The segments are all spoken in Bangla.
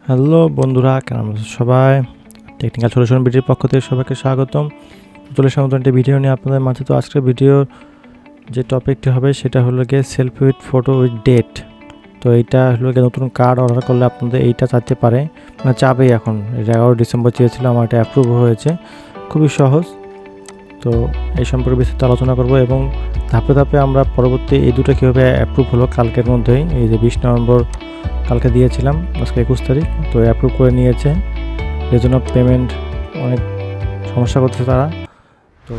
হ্যালো বন্ধুরা, কেমন আছো সবাই? টেকনিক্যাল সলিউশন ভিডিওর পক্ষ থেকে সবাইকে স্বাগতম। চলে এসেছি নতুন একটা ভিডিও নিয়ে আপনাদের মাঝে। তো আজকের ভিডিওর যে টপিকটি হবে সেটা হলো গিয়ে selfie with photo with date. তো এইটা হলো গিয়ে নতুন কার্ড অর্ডার করলে আপনাদের এইটা চাইতে পারে, মানে চাবেই। এখন 11 ডিসেম্বর চেয়েছিল, আমার এটা অ্যাপ্রুভ হয়েছে। খুবই সহজ। তো এই সম্পর্কে বিস্তারিত আলোচনা করব এবং ধাপে ধাপে আমরা পরবর্তী এই দুটো কীভাবে অ্যাপ্রুভ হলো কালকের মধ্যেই, এই যে 20 নভেম্বর কালকে দিয়েছিলাম, আজকে 21 তারিখ, তো অ্যাপ্রুভ করে নিয়েছে। এর জন্য পেমেন্ট অনেক সমস্যা করছে তারা। তো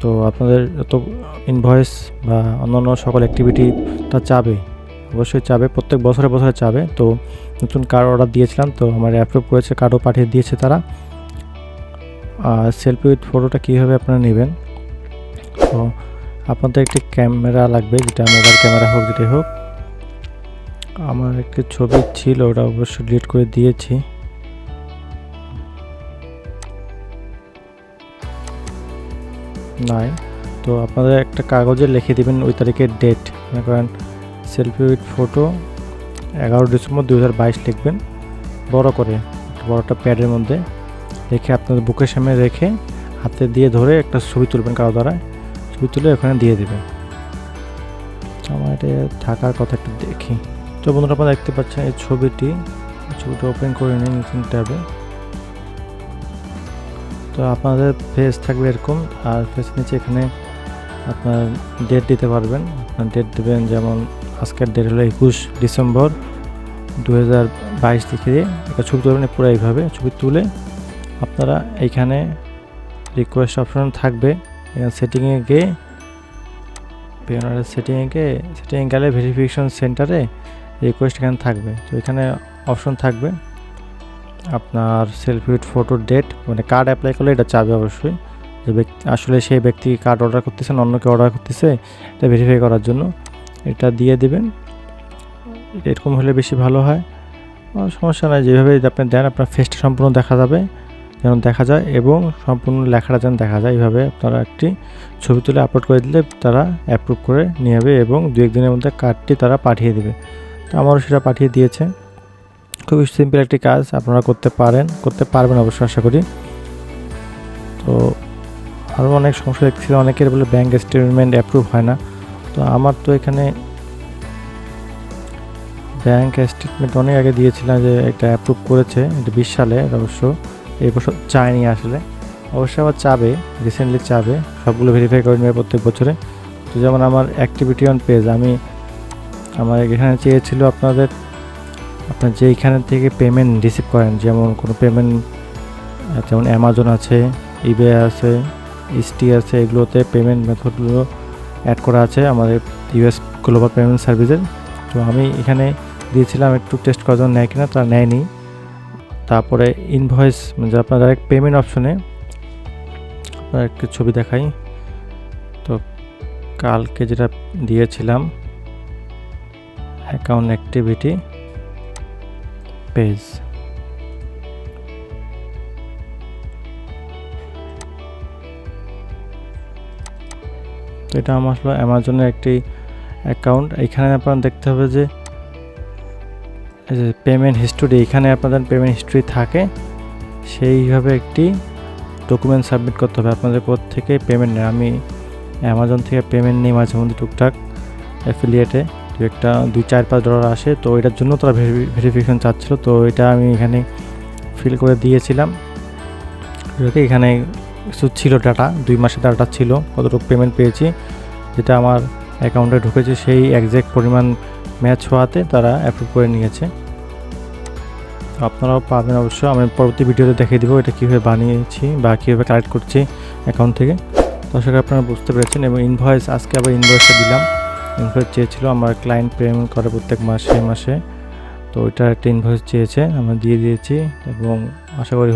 তো আপনাদের যত ইনভয়েস বা অন্যান্য সকল অ্যাক্টিভিটি তা চাবে, অবশ্যই চাবে, প্রত্যেক বছরে বছরে চাবে। তো নতুন কার্ড অর্ডার দিয়েছিলাম, তো আমার অ্যাপ্রুভ করেছে, কার্ডও পাঠিয়ে দিয়েছে তারা। আর সেলফি উইথ ফটোটা কীভাবে আপনারা নেবেন, তো আপনাদের একটি ক্যামেরা লাগবে, যেটা মোবাইল ক্যামেরা হোক যেটাই হোক। আমার একটি ছবি ছিল, ওটা অবশ্যই ডিলিট করে দিয়েছি। নাই, তো আপনাদের একটা কাগজে লিখে দিবেন ওই তারিখের ডেট, মনে করেন সেলফি উইথ ফটো 11 ডিসেম্বর 2022 লিখবেন, বড় করে, বড়টা প্যাডের মধ্যে রেখে আপনাদের বুকের সামনে রেখে হাতে দিয়ে ধরে একটা ছবি তুলবেন কারো দ্বারা, ছবি তুলে ওখানে দিয়ে দেবেন। আমার এটা থাকার কথা একটু দেখি। তো বন্ধুরা, আপনারা দেখতে পাচ্ছেন এই ছবিটা ওপেন করে নিন নতুন ট্যাবে। তো আপনাদের ফেস থাকবে এরকম, আর ফেস নিচে এখানে আপনার ডেট দিতে পারবেন। আপনার ডেট দেবেন, যেমন আজকের ডেট হলো 21 ডিসেম্বর 2022 লিখে দিয়ে একটা ছবি তুলবেন। পুরো এইভাবে ছবি তুলে আপনারা এইখানে রিকোয়েস্ট অপশন থাকবে, সেটিংয়ে গিয়ে পেওনিয়ারের সেটিংয়ে গেলে ভেরিফিকেশন সেন্টারে রিকোয়েস্ট এখানে থাকবে। তো এখানে অপশন থাকবে আপনার সেলফি উইথ ফটো ডেট, মানে কার্ড অ্যাপ্লাই করলে এটা চাবে অবশ্যই, যে ব্যক্তি আসলে সেই ব্যক্তি কার্ড অর্ডার করতেছে না অন্য কেউ অর্ডার করতেছে, এটা ভেরিফাই করার জন্য এটা দিয়ে দেবেন। এরকম হলে বেশি ভালো হয়। সমস্যা নাই, যেভাবে আপনি দেন আপনার ফেসটা সম্পূর্ণ দেখা যাবে, যেন দেখা যায়, এবং সম্পূর্ণ লেখাটা যেন দেখা যায়। এইভাবে আপনারা একটি ছবি তুলে আপলোড করে দিলে তারা অ্যাপ্রুভ করে নিয়ে যাবে এবং 2-1 দিনের মধ্যে কার্ডটি তারা পাঠিয়ে দেবে। তো আমারও সেটা পাঠিয়ে দিয়েছে। খুবই সিম্পল একটি কাজ, আপনারা করতে পারবেন অবশ্যই, আশা করি। তো আরও অনেক সমস্যা দেখছি, অনেকের বলে ব্যাঙ্ক স্টেটমেন্ট অ্যাপ্রুভ হয় না। তো আমার তো এখানে ব্যাঙ্ক স্টেটমেন্ট অনেক আগে দিয়েছিলাম, যে একটা অ্যাপ্রুভ করেছে, এটা 20 সালে, অবশ্য এই বছর চায়নি আসলে, অবশ্যই আবার চাবে, রিসেন্টলি চাবে, সবগুলো ভেরিফাই করে নেবে প্রত্যেক বছরে। তো যেমন আমার অ্যাক্টিভিটি অন পেজ, আমার এখানে চেয়েছিল আপনার যেইখানে থেকে পেমেন্ট রিসিভ করেন, যেমন কোনো পেমেন্ট, যেমন অ্যামাজন আছে, ইবে আছে, ইস্টি আছে, এগুলোতে পেমেন্ট মেথডগুলো অ্যাড করা আছে আমাদের ইউএস গ্লোবাল পেমেন্ট সার্ভিসের। তো আমি এখানে দিয়েছিলাম একটু টেস্ট করার জন্য, নেয় কিনা, তারা নেয়নি। তারপরে ইনভয়েস, মানে আপনার ডাইরেক্ট পেমেন্ট অপশনে আপনার একটু ছবি দেখাই। তো কালকে যেটা দিয়েছিলাম অ্যাকাউন্ট অ্যাক্টিভিটি পেজ, তো এটা আমার আসলে অ্যামাজনের একটি অ্যাকাউন্ট। এখানে আপনার দেখতে হবে যে পেমেন্ট হিস্টোরি, এখানে আপনাদের পেমেন্ট হিস্টোরি থাকে, সেইভাবে একটি ডকুমেন্ট সাবমিট করতে হবে। আপনাদের কোথা থেকে পেমেন্ট নেয়, আমি অ্যামাজন থেকে পেমেন্ট নিই মাঝে মধ্যে টুকটাক, অ্যাফিলিয়েটে একটা $2-4-5 আসে, তো এটার জন্য তারা ভেরিফিকেশন চাচ্ছিল। তো এটা আমি এখানে ফিল করে দিয়েছিলাম। এখানে কিছু ছিল ডাটা, 2 মাসের ডাটা ছিল, কতটুকু পেমেন্ট পেয়েছি, যেটা আমার অ্যাকাউন্টে ঢুকেছে সেই একজ্যাক্ট পরিমাণ ম্যাচ হওয়াতে তারা অ্যাপ্রুভ করে নিয়েছে। আপনারাও পাবেন অবশ্যই, আমি পরবর্তী ভিডিওতে দেখিয়ে দিব এটা কীভাবে বানিয়েছি বা কীভাবে কালেক্ট করছি অ্যাকাউন্ট থেকে। দর্শক আপনারা বুঝতে পেরেছেন। এবং ইনভয়েস, আজকে আবার ইনভয়েসটা দিলাম। ইনভয়েস চেয়েছিল আমার ক্লায়েন্ট পেমেন্ট করে প্রত্যেক মাসে, তো ওইটা একটা ইনভয়েস চেয়েছে, আমরা দিয়ে দিয়েছি এবং আশা করি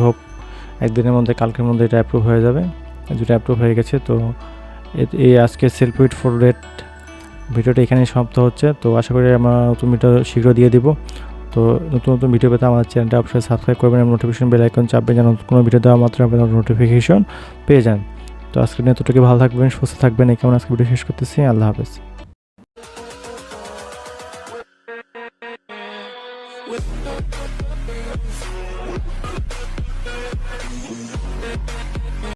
একদিনের মধ্যে, কালকের মধ্যে এটা অ্যাপ্রুভ হয়ে যাবে। যেটা অ্যাপ্রুভ হয়ে গেছে। তো এই আজকে সেলফি উইথ ফটো ডেট ভিডিওটা এখানেই সমাপ্ত হচ্ছে। তো আশা করি আমরা নতুন ভিডিও শীঘ্র দিয়ে দিব। তো নতুন ভিডিও পেতে আমাদের চ্যানেলটা অবশ্যই সাবস্ক্রাইব করবেন এবং নোটিফিকেশন বেল আইকন চাপবেন, যেন কোনো ভিডিও দেওয়া মাত্র আপনারা নোটিফিকেশন পেয়ে যান। তো আজকের নিয়ে এতটুকু, ভালো থাকবেন, সুস্থ থাকবেন, এই কেমন আজকে ভিডিও শেষ করতেছি। আল্লাহ হাফেজ।